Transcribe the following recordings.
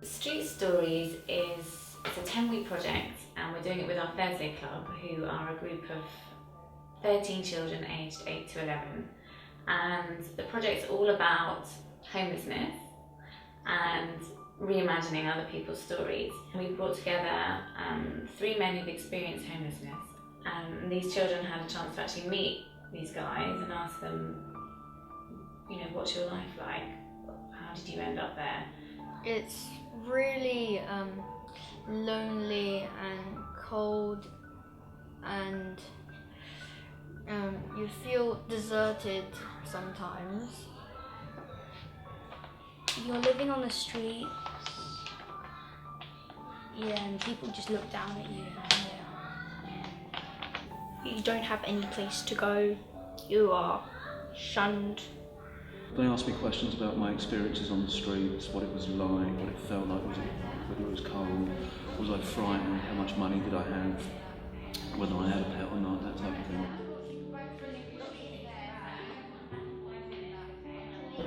Street Stories it's a 10-week project, and we're doing it with our Thursday Club, who are a group of 13 children aged 8 to 11. And the project's all about homelessness and reimagining other people's stories. We brought together 3 men who've experienced homelessness, and these children had a chance to actually meet these guys and ask them, what's your life like? How did you end up there? It's really lonely and cold, and you feel deserted sometimes. You're living on the street, and people just look down at you. You don't have any place to go. You are shunned. They asked me questions about my experiences on the streets, what it was like, what it felt like, whether it was cold, was I frightened, how much money did I have, whether I had a pet or not, that type of thing.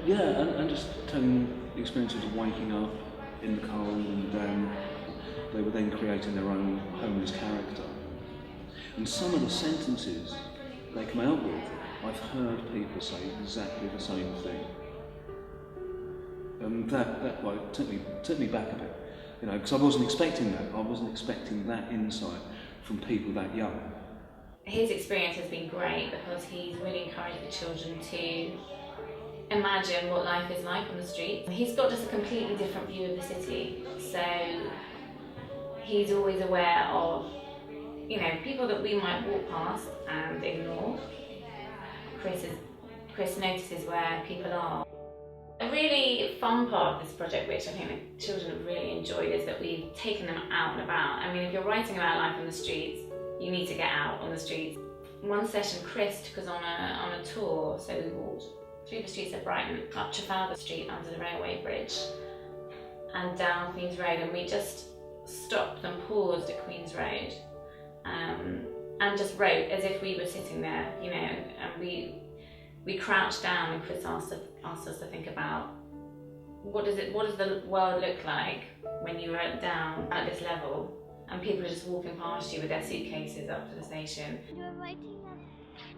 Yeah, and just telling the experiences of waking up in the cold, and they were then creating their own homeless character. And some of the sentences they come out with, I've heard people say exactly the same thing. And that took me back a bit, because I wasn't expecting that. I wasn't expecting that insight from people that young. His experience has been great because he's really encouraged the children to imagine what life is like on the street. He's got just a completely different view of the city, so he's always aware of people that we might walk past and ignore. Chris notices where people are. A really fun part of this project, which I think the children have really enjoyed, is that we've taken them out and about. I mean, if you're writing about life on the streets, you need to get out on the streets. One session, Chris took us on a tour, so we walked through the streets of Brighton, up Trafalgar Street under the railway bridge, and down Queen's Road, and we just stopped and paused at Queen's Road. And just wrote as if we were sitting there, and we crouched down, and Chris asked us to think about what does the world look like when you are down at this level, and people are just walking past you with their suitcases up to the station. You were writing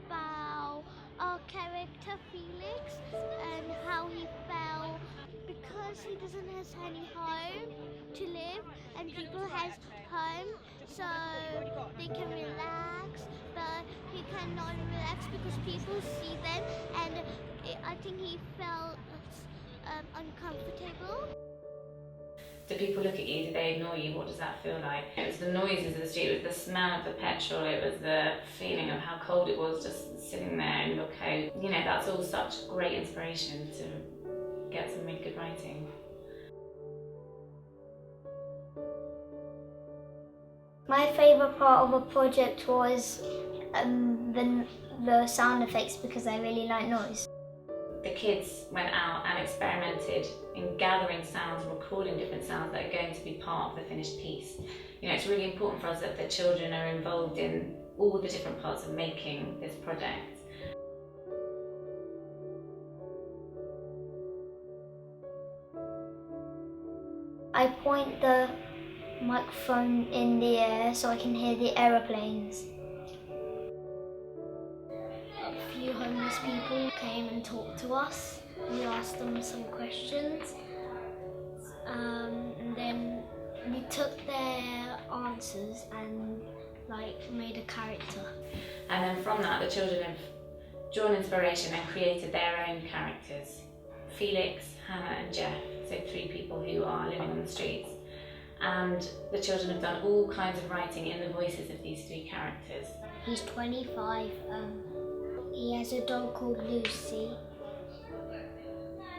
about our character Felix and how he felt because he doesn't have any home to live, and people has home so they can relax, but he cannot relax because people see them, and I think he felt uncomfortable. Do people look at you? Do they ignore you? What does that feel like? It was the noises of the street, it was the smell of the petrol, it was the feeling of how cold it was just sitting there in your coat. That's all such great inspiration to get some really good writing. My favourite part of the project was the sound effects, because I really like noise. The kids went out and experimented in gathering sounds and recording different sounds that are going to be part of the finished piece. It's really important for us that the children are involved in all the different parts of making this project. I point the microphone in the air so I can hear the aeroplanes. A few homeless people came and talked to us. We asked them some questions, and then we took their answers and made a character. And then from that, the children have drawn inspiration and created their own characters. Felix, Hannah and Jeff, so 3 people who are living on the streets. And the children have done all kinds of writing in the voices of these 3 characters. He's 25. He has a dog called Lucy,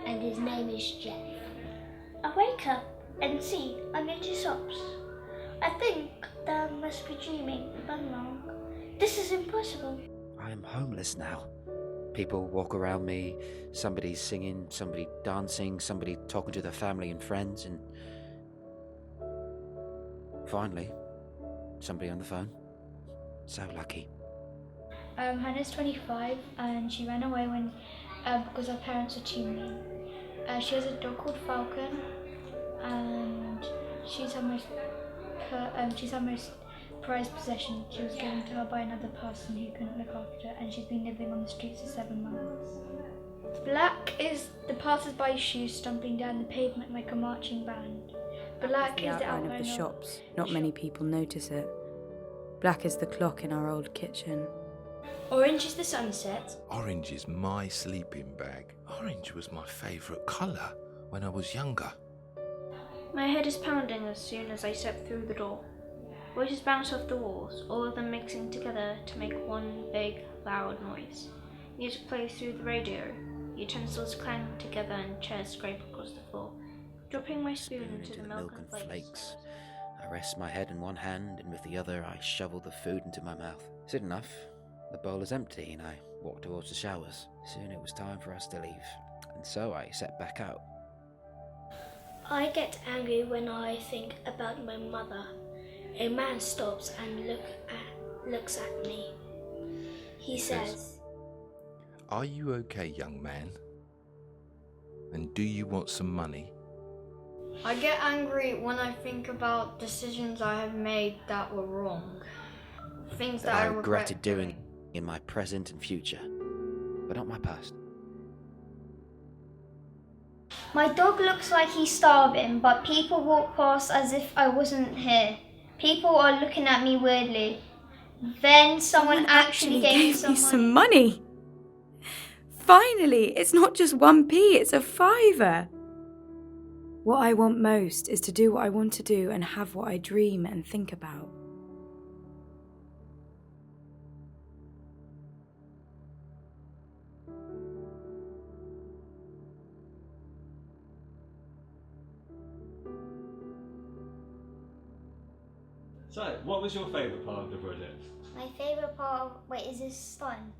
and his name is Jeff. I wake up and see I'm in 2 socks. I think that I must be dreaming, but I'm wrong. This is impossible. I am homeless now. People walk around me, somebody's singing, somebody dancing, somebody talking to their family and friends, and finally, somebody on the phone. So lucky. Hannah's 25, and she ran away because her parents were too mean. She has a dog called Falcon, and she's her most prized possession. She was given to her by another person who couldn't look after her, and she's been living on the streets for 7 months. Black is the passers-by shoes stomping down the pavement like a marching band. Black is the outline of the shops. Not many people notice it. Black is the clock in our old kitchen. Orange is the sunset. Orange is my sleeping bag. Orange was my favourite colour when I was younger. My head is pounding as soon as I step through the door. Voices bounce off the walls, all of them mixing together to make one big, loud noise. Music plays through the radio. Utensils clang together and chairs scrape across the floor. Dropping my spoon into the milk and flakes. I rest my head in one hand, and with the other I shovel the food into my mouth. Soon enough, the bowl is empty, and I walk towards the showers. Soon it was time for us to leave, and so I set back out. I get angry when I think about my mother. A man stops and looks at me. He says, "Are you okay, young man? And do you want some money?" I get angry when I think about decisions I have made that were wrong. Things that I regretted doing in my present and future, but not my past. My dog looks like he's starving, but people walk past as if I wasn't here. People are looking at me weirdly. Then someone actually gave me some money. Finally, it's not just 1p, it's a £5. What I want most is to do what I want to do and have what I dream and think about. So, what was your favourite part of the project? My favourite part of... Wait, is this fun?